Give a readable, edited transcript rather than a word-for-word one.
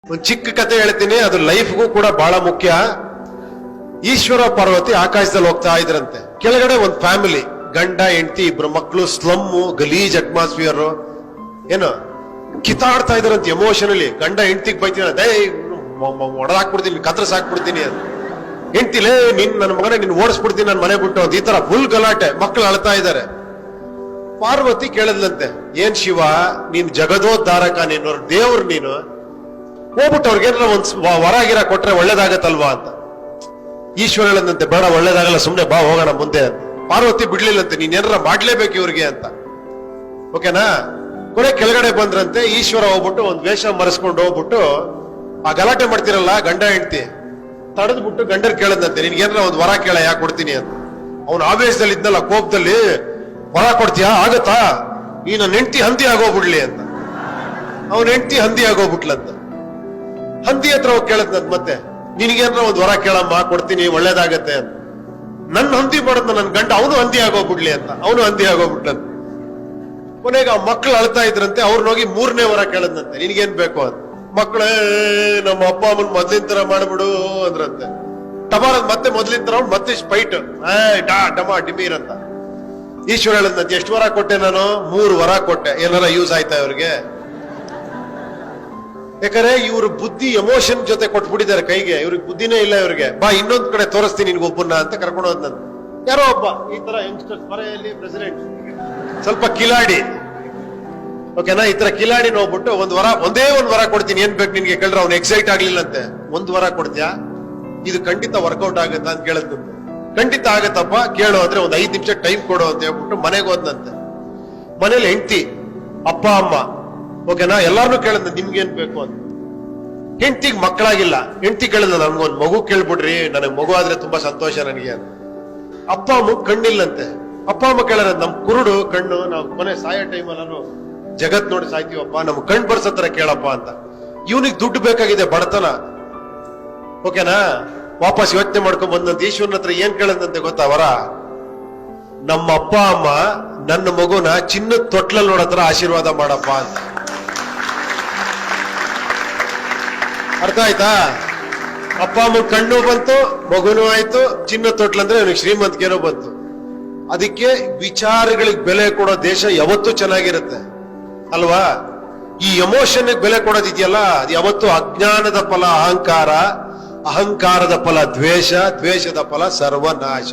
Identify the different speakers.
Speaker 1: ಒಂದು ಚಿಕ್ಕ ಕತೆ ಹೇಳ್ತೀನಿ, ಅದು ಲೈಫ್ಗೂ ಕೂಡ ಬಹಳ ಮುಖ್ಯ. ಈಶ್ವರ ಪಾರ್ವತಿ ಆಕಾಶದಲ್ಲಿ ಹೋಗ್ತಾ ಇದ್ರಂತೆ. ಕೆಳಗಡೆ ಒಂದು ಫ್ಯಾಮಿಲಿ, ಗಂಡ ಹೆಂಡತಿ ಇಬ್ರು ಮಕ್ಕಳು, ಸ್ಲಮ್ಮು, ಗಲೀಜ್ ಅಟ್ಮಾಸ್ಫಿಯರ್, ಏನು ಕಿತ್ತಾಡ್ತಾ ಇದ್ರಂತೆ ಎಮೋಷನಲಿ. ಗಂಡ ಹೆಂಡತಿಗೆ ಬೈತೀನಿ, ಅದೇ ಹೊಡೆದಾಕ್ಬಿಡ್ತೀನಿ, ಕತ್ರಸಾಕ್ಬಿಡ್ತೀನಿ ಅಂತ. ಹೆಂಡತಿಲೇ ನನ್ನ ಮಗನೇ ನಿನ್ ಓಡಿಸ್ಬಿಡ್ತೀನಿ ನನ್ನ ಮನೆ ಬಿಟ್ಟು ಅಂತ. ಈ ತರ ಫುಲ್ ಗಲಾಟೆ, ಮಕ್ಕಳು ಅಳ್ತಾ ಇದ್ದಾರೆ. ಪಾರ್ವತಿ ಕೇಳದ್ಲಂತೆ, ಏನ್ ಶಿವ ನೀನ್ ಜಗದೋದ್ಧಾರಕ, ನೀನು ದೇವ್ರು, ನೀನು ಹೋಗ್ಬಿಟ್ಟು ಅವ್ರಿಗೇನಾರ ಒಂದ್ ವರಾಗಿರ ಕೊಟ್ರೆ ಒಳ್ಳೇದಾಗತ್ತಲ್ವಾ ಅಂತ. ಈಶ್ವರ ಹೇಳದಂತೆ, ಬೇಡ ಒಳ್ಳೇದಾಗಲ್ಲ, ಸುಮ್ನೆ ಬಾ ಹೋಗೋಣ ಮುಂದೆ ಅಂತ. ಪಾರ್ವತಿ ಬಿಡ್ಲಿಲ್ಲಂತೆ, ನೀನ್ ಏನಾರ ಮಾಡ್ಲೇಬೇಕು ಇವ್ರಿಗೆ ಅಂತ. ಓಕೆನಾ? ಕೊನೆ ಕೆಳಗಡೆ ಬಂದ್ರಂತೆ. ಈಶ್ವರ ಹೋಗ್ಬಿಟ್ಟು ಒಂದ್ ವೇಷ ಮರೆಸ್ಕೊಂಡು ಹೋಗ್ಬಿಟ್ಟು ಆ ಗಲಾಟೆ ಮಾಡ್ತಿರಲ್ಲ ಗಂಡ ಹೆಂಡತಿ, ತಡೆದ್ಬಿಟ್ಟು ಗಂಡರ್ ಕೇಳದಂತೆ, ನಿನ್ಗೇನಾರ ಒಂದ್ ವರ ಕೇಳ, ಯಾಕೆ ಕೊಡ್ತೀನಿ ಅಂತ. ಅವ್ನ ಆವೇಶದಲ್ಲಿ ಇದ್ನಲ್ಲ, ಕೋಪದಲ್ಲಿ, ವರ ಕೊಡ್ತೀಯಾ, ಆಗತ್ತಾ, ಈ ನನ್ನ ಹೆಂಡತಿ ಹಂದಿ ಆಗೋಗ್ಬಿಡ್ಲಿ ಅಂತ. ಅವನ ಹೆಂಡತಿ ಹಂದಿ ಆಗೋಗ್ಬಿಟ್ಲಂತ. ಹಂದಿ ಹತ್ರ ಹೋಗಿ ಕೇಳದ್ನಂತ, ಮತ್ತೆ ನಿನಗೇನಾರ ಒಂದ್ ವರ ಕೇಳಮ್ಮ, ಕೊಡ್ತೀನಿ, ಒಳ್ಳೇದಾಗತ್ತೆ ಅಂತ. ನನ್ನ ಹಂದಿ ಮಾಡದ್ನ ನನ್ ಗಂಡ, ಅವನು ಹಂದಿ ಆಗೋಗ್ಬಿಡ್ಲಿ ಅಂತ. ಅವನು ಹಂದಿ ಆಗೋಗ್ಬಿಟ್ಲಂತ. ಕೊನೆಗೆ ಆ ಮಕ್ಳು ಅಳ್ತಾ ಇದ್ರಂತೆ, ಅವ್ರನ್ನೋಗಿ 3ನೇ ವರ ಕೇಳದ್ನಂತೆ, ನಿನ್ಗೇನ್ ಬೇಕು ಅಂತ. ಮಕ್ಕಳೇ ನಮ್ಮ ಅಪ್ಪ ಅಮ್ಮನ್ ಮೊದ್ಲಿನ ತರ ಮಾಡ್ಬಿಡು ಅಂದ್ರಂತೆ. ಟಮಾರ ಮತ್ತೆ ಮೊದ್ಲಿನ ತರ ಮತ್ತೆ ಸ್ಪೈಟ್, ಡಮಾ ಡಿಮೀರ್ ಅಂತ. ಈಶ್ವರ ಹೇಳದ್ನಂತೆ, ಎಷ್ಟು ವರ ಕೊಟ್ಟೆ ನಾನು? 3 ವರ ಕೊಟ್ಟೆ. ಏನಾರ ಯೂಸ್ ಆಯ್ತಾ ಇವ್ರಿಗೆ? ಯಾಕಂದ್ರೆ ಇವ್ರ ಬುದ್ಧಿ ಎಮೋಷನ್ ಜೊತೆ ಕೊಟ್ಬಿಟ್ಟಿದ್ದಾರೆ ಕೈಗೆ. ಇವ್ರಿಗೆ ಬುದ್ಧಿನೇ ಇಲ್ಲ ಇವ್ರಿಗೆ. ಬಾ ಇನ್ನೊಂದ್ ಕಡೆ ತೋರಿಸ್ತೀನಿ ನಿನ್ಗೊಬ್ಬನ್ನ ಅಂತ ಕರ್ಕೊಂಡು ಹೋದ್ನಂತ. ಯಾರೋ ಒಬ್ಬ ಈ ತರ ಯಂಗ್ಸ್ಟರ್ಸ್ ಮರೆಯಲ್ಲಿ ಪ್ರೆಸಿಡೆಂಟ್, ಸ್ವಲ್ಪ ಕಿಲಾಡಿ, ಓಕೆನಾ, ಈ ತರ ಕಿಲಾಡಿ ನೋಡ್ಬಿಟ್ಟು ಒಂದೇ ಒಂದ್ ವರ ಕೊಡ್ತೀನಿ, ಏನ್ ಬೇಕು ನಿನ್ಗೆ ಕೇಳಿದ್ರೆ ಅವ್ನು ಎಕ್ಸೈಟ್ ಆಗ್ಲಿಲ್ಲಂತೆ. 1 ವರ ಕೊಡ್ತೀಯಾ, ಇದು ಖಂಡಿತ ವರ್ಕೌಟ್ ಆಗತ್ತ ಅಂತ ಕೇಳದ್ನಂತೆ. ಖಂಡಿತ ಆಗತ್ತಪ್ಪ, ಕೇಳು ಅಂದ್ರೆ ಒಂದ್ 5 ನಿಮಿಷ ಟೈಮ್ ಕೊಡು ಅಂತ ಹೇಳ್ಬಿಟ್ಟು ಮನೆಗೆ ಹೋದ್ನಂತೆ. ಮನೇಲಿ ಹೆಂಡತಿ, ಅಪ್ಪ ಅಮ್ಮ, ಓಕೆನಾ, ಎಲ್ಲಾರ್ನು ಕೇಳದ್ ನಿಮ್ಗೇನ್ ಬೇಕು ಅಂತ. ಹೆಂಡತಿಗೆ ಮಕ್ಕಳಾಗಿಲ್ಲ. ಹೆಂಡತಿ ಕೇಳಿದ, ನನ್ಗೊಂದ್ ಮಗು ಕೇಳ್ಬಿಡ್ರಿ, ನನಗ್ ಮಗು ಆದ್ರೆ ತುಂಬಾ ಸಂತೋಷ ನನಗೆ ಅಂತ. ಅಪ್ಪ ಅಮ್ಮ ಕಣ್ಣಿಲ್ಲಂತೆ. ಅಪ್ಪ ಅಮ್ಮ ಕೇಳಾರ, ನಮ್ ಕುರುಡು ಕಣ್ಣು, ನಾವು ಕೊನೆ ಸಾಯೋ ಟೈಮಲ್ಲೂ ಜಗತ್ ನೋಡಿ ಸಾಯ್ತೀವಪ್ಪ, ನಮ್ ಕಣ್ ಬರ್ಸತ್ರ ಕೇಳಪ್ಪ ಅಂತ. ಇವನಿಗೆ ದುಡ್ಡು ಬೇಕಾಗಿದೆ, ಬಡತನ, ಓಕೆನಾ. ವಾಪಸ್ ಯೋಚನೆ ಮಾಡ್ಕೊಂಡ್ ಬಂದಂತ ಈಶ್ವರನ ಹತ್ರ ಏನ್ ಕೇಳದಂತೆ ಗೊತ್ತಾ ವರ? ನಮ್ಮ ಅಪ್ಪ ಅಮ್ಮ ನನ್ನ ಮಗುನ ಚಿನ್ನದ ತೊಟ್ಲಲ್ಲಿ ನೋಡತ್ರ ಆಶೀರ್ವಾದ ಮಾಡಪ್ಪ ಅಂತ. ಅರ್ಥ ಆಯ್ತಾ? ಅಪ್ಪ ಅಮ್ಮ ಕಣ್ಣು ಬಂತು, ಮಗುನೂ ಆಯ್ತು, ಚಿನ್ನ ತೊಟ್ಲಂದ್ರೆ ಅವನಿಗೆ ಶ್ರೀಮಂತಿಕೆನೂ ಬಂತು. ಅದಕ್ಕೆ ವಿಚಾರಗಳಿಗೆ ಬೆಲೆ ಕೊಡೋ ದೇಶ ಯಾವತ್ತೂ ಚೆನ್ನಾಗಿರುತ್ತೆ ಅಲ್ವಾ? ಈ ಎಮೋಷನ್ ಬೆಲೆ ಕೊಡೋದಿದೆಯಲ್ಲ, ಅದು ಯಾವತ್ತೂ ಅಜ್ಞಾನದ ಫಲ ಅಹಂಕಾರ, ಅಹಂಕಾರದ ಫಲ ದ್ವೇಷ, ದ್ವೇಷದ ಫಲ ಸರ್ವನಾಶ.